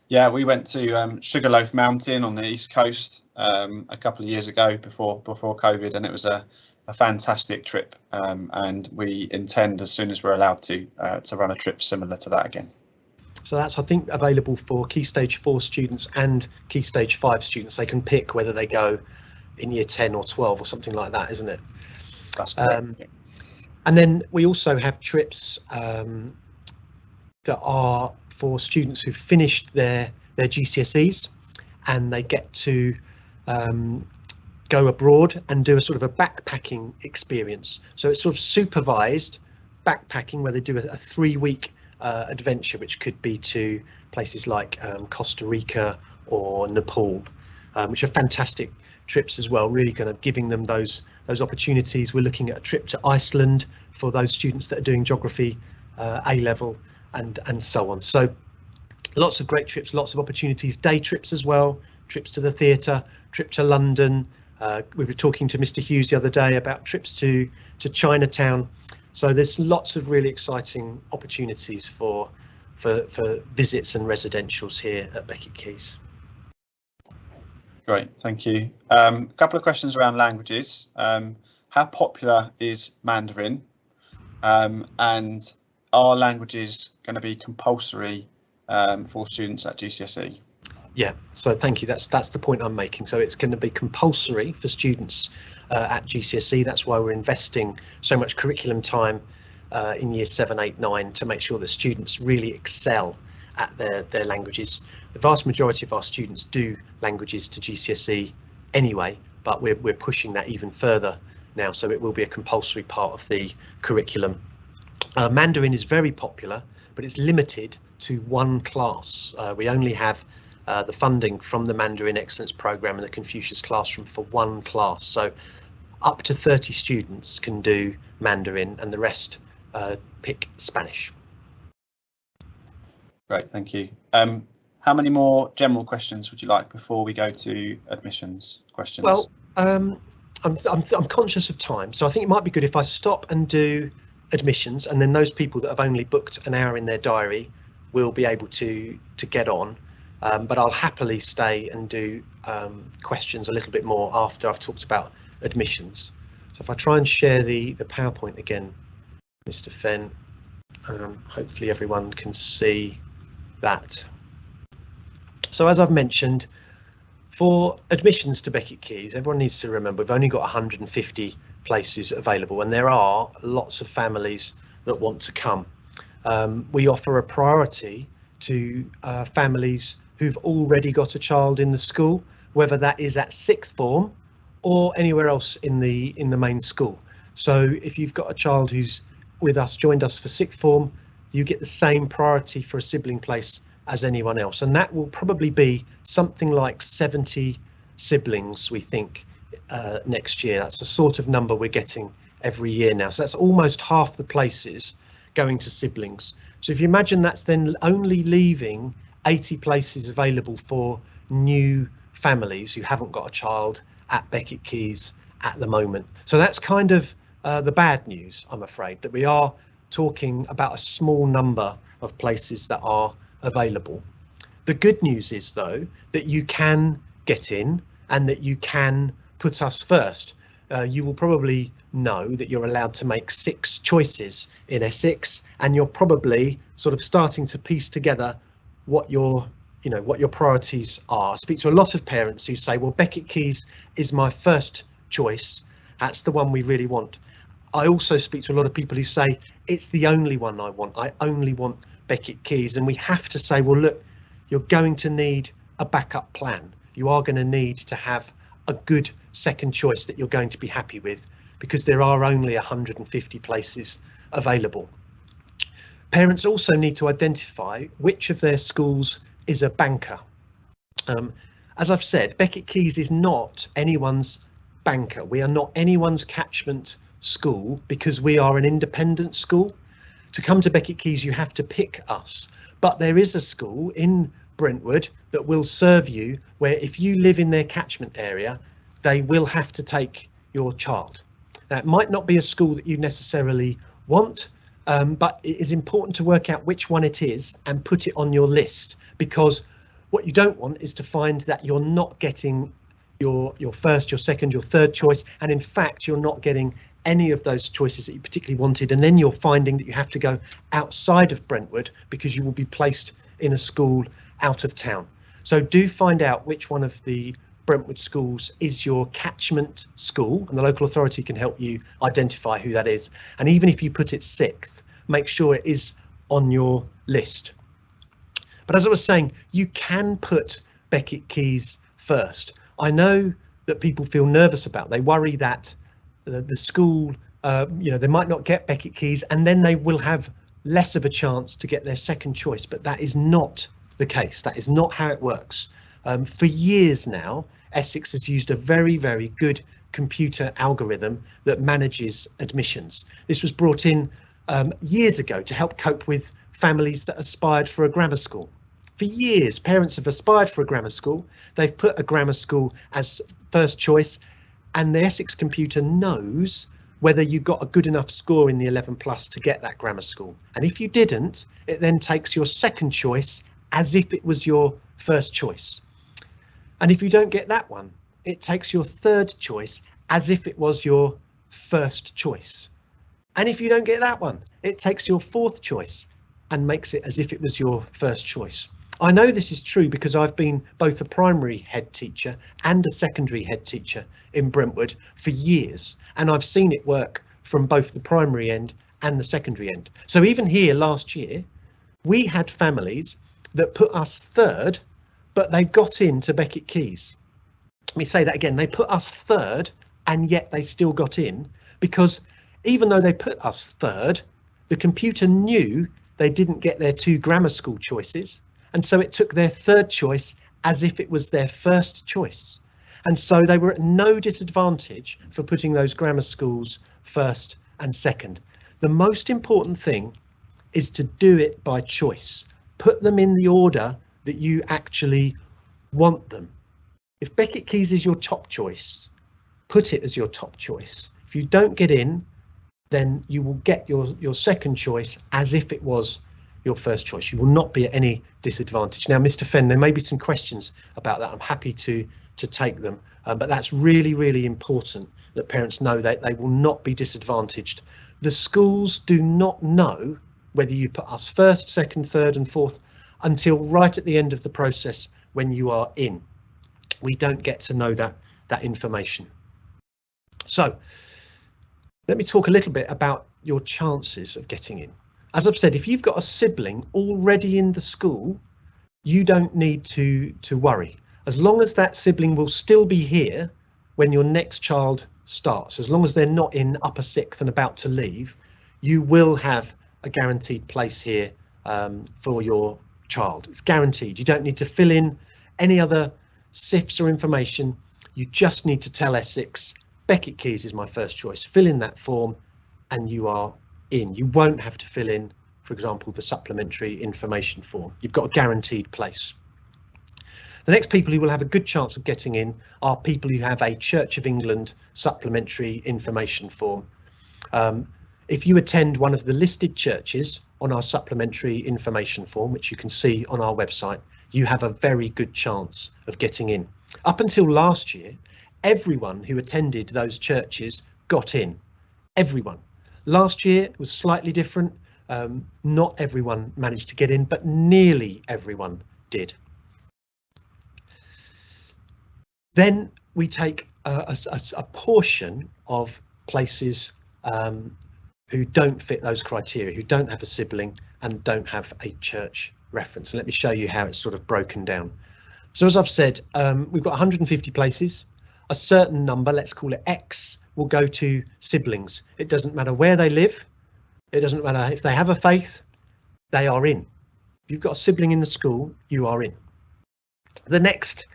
Yeah, we went to Sugarloaf Mountain on the East Coast a couple of years ago before COVID, and it was a fantastic trip, and we intend, as soon as we're allowed to run a trip similar to that again. So that's, I think, available for Key Stage 4 students and Key Stage 5 students. They can pick whether they go in year 10 or 12 or something like that, isn't it? That's correct. And then we also have trips that are for students who've finished their GCSEs, and they get to go abroad and do a sort of a backpacking experience. So it's sort of supervised backpacking, where they do a 3-week adventure, which could be to places like Costa Rica or Nepal, which are fantastic trips as well, really kind of giving them those opportunities. We're looking at a trip to Iceland for those students that are doing geography A-level, and so on. So lots of great trips, lots of opportunities, day trips as well, trips to the theatre, trip to London. We were talking to Mr. Hughes the other day about trips to Chinatown. So there's lots of really exciting opportunities for visits and residentials here at Becket Keys. Great, thank you. A couple of questions around languages. How popular is Mandarin, and are languages going to be compulsory for students at GCSE? Yeah, so thank you. That's the point I'm making. So it's going to be compulsory for students at GCSE. That's why we're investing so much curriculum time in year 7, 8, 9 to make sure that students really excel at their languages. The vast majority of our students do languages to GCSE anyway, but we're pushing that even further now, so it will be a compulsory part of the curriculum. Mandarin is very popular, but it's limited to one class. We only have the funding from the Mandarin Excellence Programme and the Confucius Classroom for one class, so up to 30 students can do Mandarin, and the rest pick Spanish. Great, thank you. How many more general questions would you like before we go to admissions questions? Well, I'm conscious of time, so I think it might be good if I stop and do admissions, and then those people that have only booked an hour in their diary will be able to get on. But I'll happily stay and do questions a little bit more after I've talked about admissions. So if I try and share the PowerPoint again, Mr. Fenn, hopefully everyone can see that. So as I've mentioned, for admissions to Becket Keys, everyone needs to remember we've only got 150 places available, and there are lots of families that want to come. We offer a priority to families who've already got a child in the school, whether that is at sixth form or anywhere else in the main school. So if you've got a child who's with us, joined us for sixth form, you get the same priority for a sibling place as anyone else, and that will probably be something like 70 siblings, we think, next year. That's the sort of number we're getting every year now, so that's almost half the places going to siblings. So if you imagine, that's then only leaving 80 places available for new families who haven't got a child at Becket Keys at the moment. So that's kind of the bad news, I'm afraid, that we are talking about a small number of places that are available. The good news is, though, that you can get in and that you can put us first. You will probably know that you're allowed to make 6 choices in Essex, and you're probably sort of starting to piece together what your priorities are. I speak to a lot of parents who say, well, Becket Keys is my first choice. That's the one we really want. I also speak to a lot of people who say it's the only one I want. I only want Becket Keys. And we have to say, well, look, you're going to need a backup plan. You are going to need to have a good second choice that you're going to be happy with, because there are only 150 places available. Parents also need to identify which of their schools is a banker. As I've said, Becket Keys is not anyone's banker. We are not anyone's catchment school because we are an independent school. To come to Becket Keys, you have to pick us. But there is a school in Brentwood that will serve you, where if you live in their catchment area, they will have to take your child. Now, it might not be a school that you necessarily want, but it is important to work out which one it is and put it on your list, because what you don't want is to find that you're not getting your first, your second, your third choice, and in fact you're not getting any of those choices that you particularly wanted, and then you're finding that you have to go outside of Brentwood because you will be placed in a school out of town. So do find out which one of the Brentwood schools is your catchment school, and the local authority can help you identify who that is. And even if you put it 6th, make sure it is on your list. But as I was saying, you can put Becket Keys first. I know that people feel nervous about, they worry that the school, they might not get Becket Keys and then they will have less of a chance to get their second choice, but that is not the case. That is not how it works. For years now, Essex has used a very, very good computer algorithm that manages admissions. This was brought in years ago to help cope with families that aspired for a grammar school. For years, parents have aspired for a grammar school. They've put a grammar school as first choice, and the Essex computer knows whether you got a good enough score in the 11 plus to get that grammar school. And if you didn't, it then takes your second choice as if it was your first choice. And if you don't get that one, it takes your third choice as if it was your first choice. And if you don't get that one, it takes your fourth choice and makes it as if it was your first choice. I know this is true because I've been both a primary head teacher and a secondary head teacher in Brentwood for years, and I've seen it work from both the primary end and the secondary end. So even here last year, we had families that put us third, but they got into Becket Keys. Let me say that again, they put us third and yet they still got in, because even though they put us third, the computer knew they didn't get their 2 grammar school choices, and so it took their third choice as if it was their first choice. And so they were at no disadvantage for putting those grammar schools first and second. The most important thing is to do it by choice. Put them in the order that you actually want them. If Becket Keys is your top choice, put it as your top choice. If you don't get in, then you will get your second choice as if it was your first choice. You will not be at any disadvantage. Now, Mr. Fenn, there may be some questions about that. I'm happy to take them, but that's really, really important that parents know that they will not be disadvantaged. The schools do not know whether you put us first, second, third and fourth until right at the end of the process when you are in. We don't get to know that information. So let me talk a little bit about your chances of getting in. As I've said, if you've got a sibling already in the school, you don't need to worry. As long as that sibling will still be here when your next child starts, as long as they're not in upper sixth and about to leave, you will have a guaranteed place here for your child. It's guaranteed. You don't need to fill in any other SIFs or information. You just need to tell Essex, Becket Keys is my first choice. Fill in that form and you are in. You won't have to fill in, for example, the supplementary information form. You've got a guaranteed place. The next people who will have a good chance of getting in are people who have a Church of England supplementary information form. If you attend one of the listed churches on our supplementary information form, which you can see on our website, you have a very good chance of getting in. Up until last year, everyone who attended those churches got in. Everyone. Last year was slightly different. Not everyone managed to get in, but nearly everyone did. Then we take a portion of places who don't fit those criteria, who don't have a sibling and don't have a church reference. And let me show you how it's sort of broken down. So as I've said, we've got 150 places. A certain number, let's call it X, will go to siblings. It doesn't matter where they live. It doesn't matter if they have a faith, they are in. If you've got a sibling in the school, you are in. The next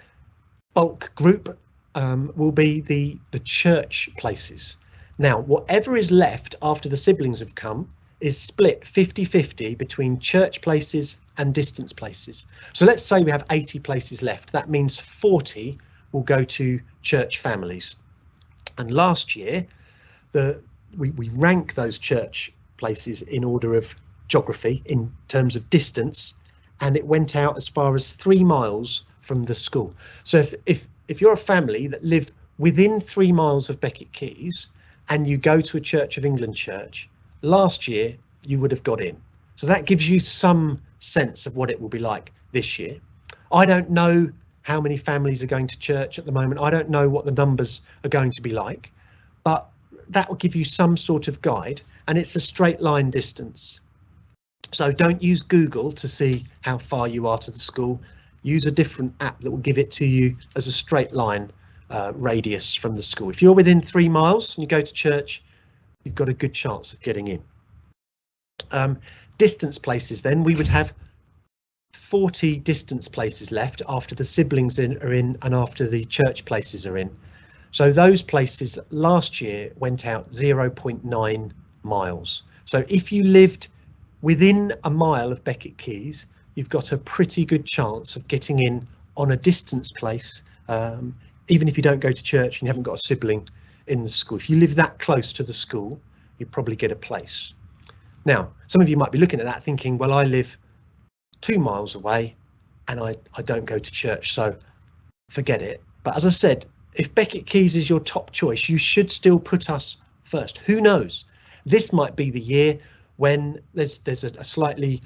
bulk group will be the church places. Now, whatever is left after the siblings have come is split 50-50 between church places and distance places. So let's say we have 80 places left. That means 40 will go to church families. And last year, we rank those church places in order of geography in terms of distance, and it went out as far as 3 miles from the school. So if you're a family that live within 3 miles of Becket Keys and you go to a Church of England church, last year you would have got in. So that gives you some sense of what it will be like this year. I don't know how many families are going to church at the moment. I don't know what the numbers are going to be like, but that will give you some sort of guide, and it's a straight line distance. So don't use Google to see how far you are to the school. Use a different app that will give it to you as a straight line radius from the school. If you're within 3 miles and you go to church, you've got a good chance of getting in. Distance places, then we would have 40 distance places left after the siblings are in and after the church places are in. So those places last year went out 0.9 miles. So if you lived within a mile of Becket Keys, you've got a pretty good chance of getting in on a distance place, even if you don't go to church and you haven't got a sibling in the school. If you live that close to the school, you probably get a place. Now, some of you might be looking at that thinking, well, I live 2 miles away and I don't go to church, so forget it. But as I said, if Becket Keys is your top choice, you should still put us first. Who knows? This might be the year when there's a slightly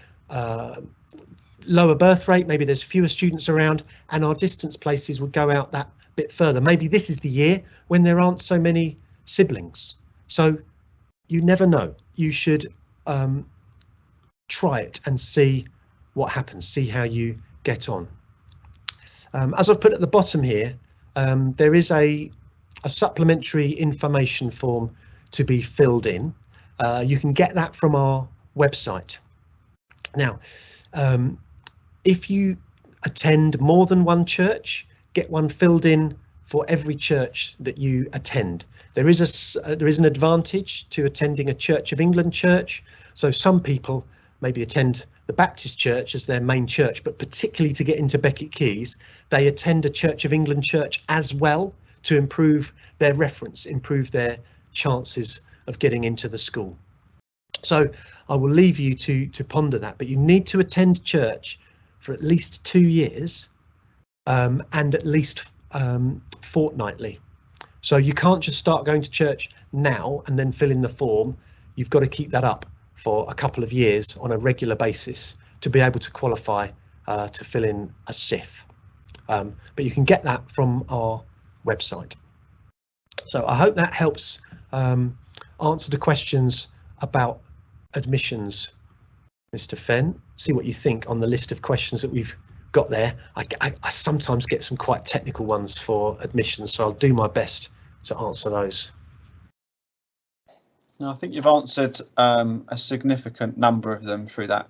lower birth rate, maybe there's fewer students around, and our distance places would go out that bit further. Maybe this is the year when there aren't so many siblings. So you never know. You should try it and see what happens, see how you get on. As I've put at the bottom here, there is a supplementary information form to be filled in. You can get that from our website. Now, if you attend more than one church, get one filled in for every church that you attend. There is an advantage to attending a Church of England church. So some people maybe attend the Baptist church as their main church, but particularly to get into Becket Keys, they attend a Church of England church as well to improve their reference, improve their chances of getting into the school. So I will leave you to ponder that, but you need to attend church for at least 2 years and at least fortnightly. So you can't just start going to church now and then fill in the form. You've got to keep that up for a couple of years on a regular basis to be able to qualify to fill in a SIF. But you can get that from our website. So I hope that helps answer the questions about admissions Mr. Fenn, see what you think on the list of questions that we've got there. I sometimes get some quite technical ones for admissions, so I'll do my best to answer those. No, I think you've answered a significant number of them through that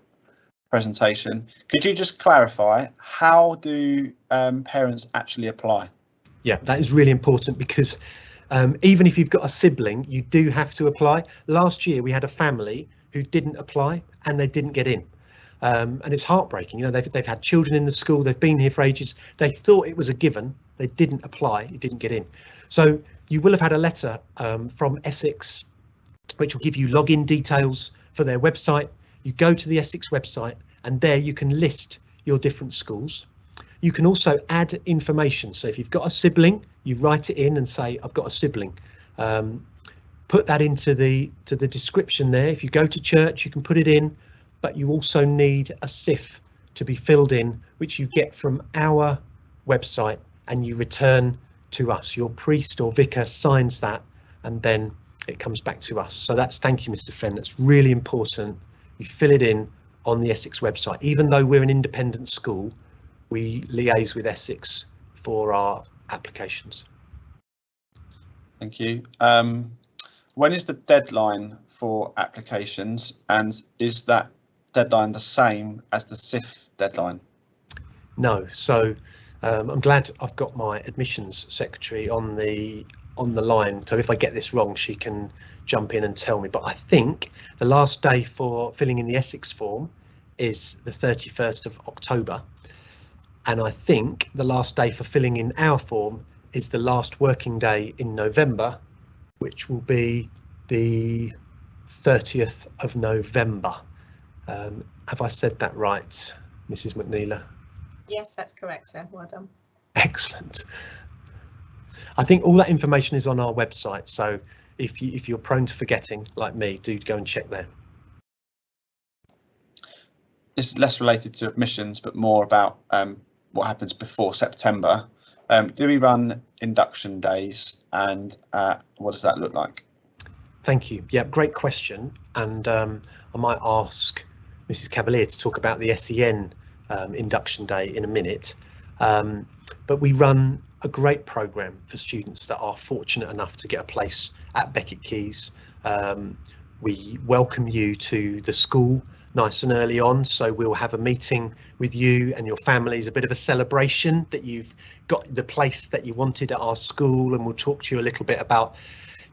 presentation. Could you just clarify, how do parents actually apply? Yeah, that is really important, because even if you've got a sibling, you do have to apply. Last year we had a family who didn't apply and they didn't get in. And it's heartbreaking. You know, they've had children in the school, they've been here for ages, they thought it was a given, they didn't apply, it didn't get in. So you will have had a letter from Essex, which will give you login details for their website. You go to the Essex website and there you can list your different schools. You can also add information. So if you've got a sibling, you write it in and say, I've got a sibling. Put that into the description there. If you go to church, you can put it in, but you also need a SIF to be filled in, which you get from our website and you return to us. Your priest or vicar signs that and then it comes back to us. So thank you, Mr. Fenn. That's really important. You fill it in on the Essex website. Even though we're an independent school, we liaise with Essex for our applications. Thank you. When is the deadline for applications, and is that deadline the same as the SIF deadline? No. So I'm glad I've got my admissions secretary on the line. So if I get this wrong, she can jump in and tell me. But I think the last day for filling in the Essex form is the 31st of October. And I think the last day for filling in our form is the last working day in November, which will be the 30th of November. Have I said that right, Mrs. McNeela? Yes, that's correct, sir. Well done. Excellent. I think all that information is on our website, so if you're prone to forgetting, like me, do go and check there. It's less related to admissions, but more about what happens before September. Do we run induction days, and what does that look like? Thank you. Yeah, great question. And I might ask Mrs. Cavalier to talk about the SEN induction day in a minute. But we run a great programme for students that are fortunate enough to get a place at Becket Keys. We welcome you to the school nice and early on, so we'll have a meeting with you and your families, a bit of a celebration that you've got the place that you wanted at our school, and we'll talk to you a little bit about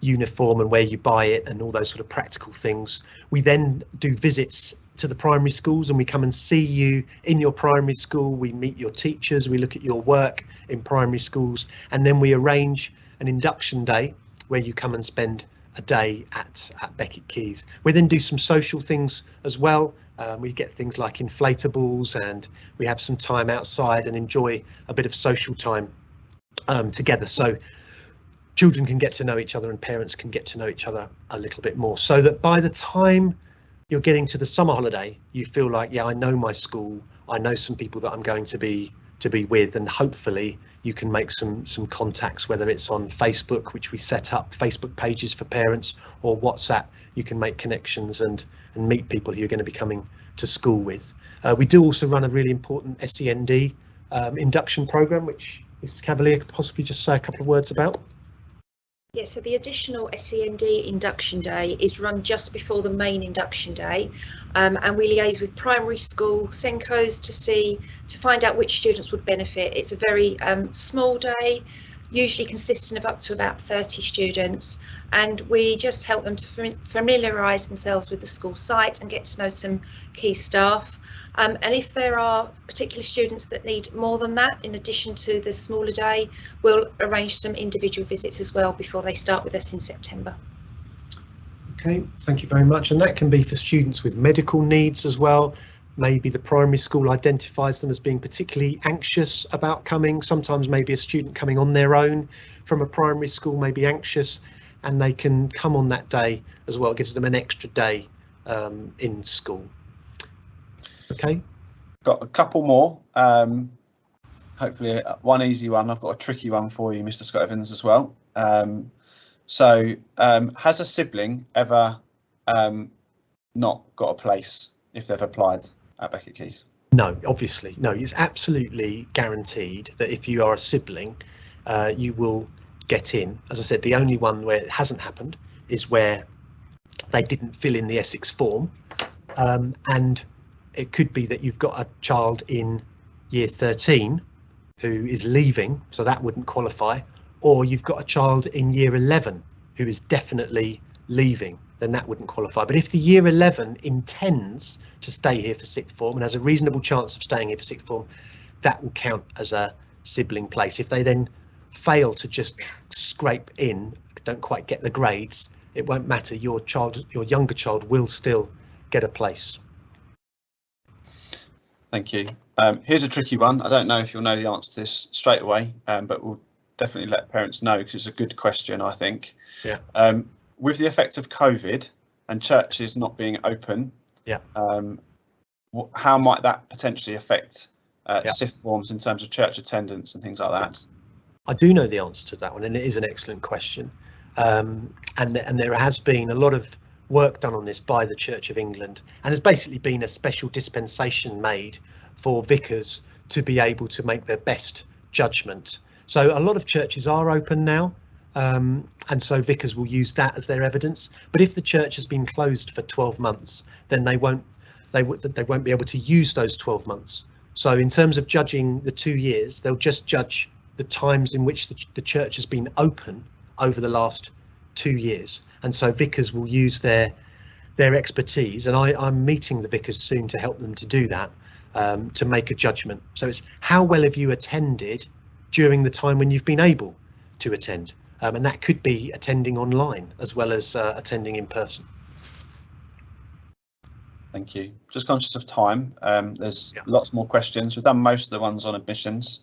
uniform and where you buy it and all those sort of practical things. We then do visits to the primary schools and we come and see you in your primary school. We meet your teachers, we look at your work in primary schools, and then we arrange an induction day where you come and spend a day at Becket Keys. We then do some social things as well. We get things like inflatables, and we have some time outside and enjoy a bit of social time together, so children can get to know each other and parents can get to know each other a little bit more, so that by the time you're getting to the summer holiday, you feel like, yeah, I know my school, I know some people that I'm going to be with, and hopefully you can make some contacts, whether it's on Facebook, which we set up Facebook pages for parents, or WhatsApp. You can make connections and meet people who you're going to be coming to school with. We do also run a really important SEND induction program, which Mrs. Cavalier could possibly just say a couple of words about. Yeah, so the additional SEND induction day is run just before the main induction day, and we liaise with primary school SENCOs to find out which students would benefit. It's a very small day, usually consisting of up to about 30 students, and we just help them to familiarise themselves with the school site and get to know some key staff. And if there are particular students that need more than that, in addition to the smaller day, we'll arrange some individual visits as well before they start with us in September. Okay, thank you very much. And that can be for students with medical needs as well. Maybe the primary school identifies them as being particularly anxious about coming. Sometimes maybe a student coming on their own from a primary school may be anxious, and they can come on that day as well. It gives them an extra day in school. Okay. Got a couple more. Hopefully one easy one. I've got a tricky one for you, Mr. Scott Evans, as well. So has a sibling ever not got a place if they've applied at Becket Keys? No, obviously, no. It's absolutely guaranteed that if you are a sibling, you will get in. As I said, the only one where it hasn't happened is where they didn't fill in the Essex form, and it could be that you've got a child in year 13 who is leaving, so that wouldn't qualify, or you've got a child in year 11 who is definitely leaving, then that wouldn't qualify. But if the year 11 intends to stay here for sixth form and has a reasonable chance of staying here for sixth form, that will count as a sibling place. If they then fail to just scrape in, don't quite get the grades, it won't matter. Your younger child will still get a place. Thank you. Here's a tricky one. I don't know if you'll know the answer to this straight away, but we'll definitely let parents know because it's a good question, I think. Yeah. With the effect of COVID and churches not being open, yeah. How might that potentially affect sixth forms in terms of church attendance and things like that? I do know the answer to that one, and it is an excellent question. And there has been a lot of work done on this by the Church of England, and has basically been a special dispensation made for vicars to be able to make their best judgment. So a lot of churches are open now, and so vicars will use that as their evidence. But if the church has been closed for 12 months, then they won't be able to use those 12 months. So in terms of judging the 2 years, they'll just judge the times in which the church has been open over the last 2 years. And so vicars will use their expertise, and I'm meeting the vicars soon to help them to do that, to make a judgment. So it's how well have you attended during the time when you've been able to attend, and that could be attending online as well as attending in person. Thank you. Just conscious of time, there's lots more questions. We've done most of the ones on admissions.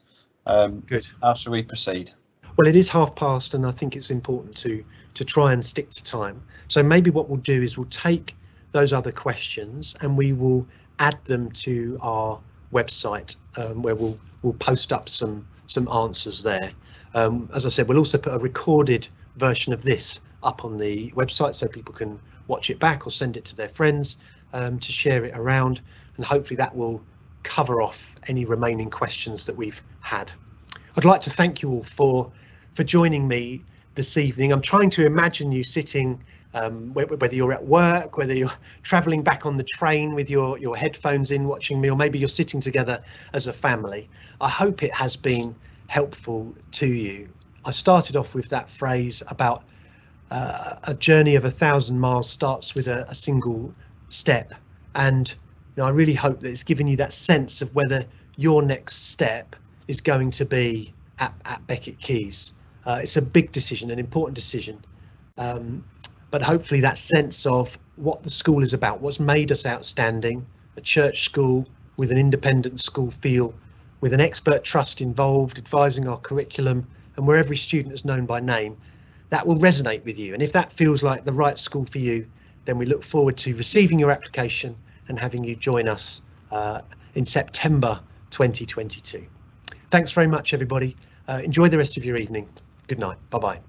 Good. How shall we proceed? Well, it is past, and I think it's important to try and stick to time. So maybe what we'll do is we'll take those other questions and we will add them to our website, where we'll post up some answers there. As I said, we'll also put a recorded version of this up on the website so people can watch it back or send it to their friends, to share it around, and hopefully that will cover off any remaining questions that we've had. I'd like to thank you all for joining me this evening. I'm trying to imagine you sitting, whether you're at work, whether you're travelling back on the train with your headphones in watching me, or maybe you're sitting together as a family. I hope it has been helpful to you. I started off with that phrase about a journey of 1,000 miles starts with a single step, and I really hope that it's given you that sense of whether your next step is going to be at Becket Keys. It's a big decision, an important decision, but hopefully that sense of what the school is about, what's made us outstanding, a church school with an independent school feel, with an expert trust involved, advising our curriculum, and where every student is known by name, that will resonate with you. And if that feels like the right school for you, then we look forward to receiving your application and having you join us in September 2022. Thanks very much, everybody. Enjoy the rest of your evening. Good night. Bye-bye.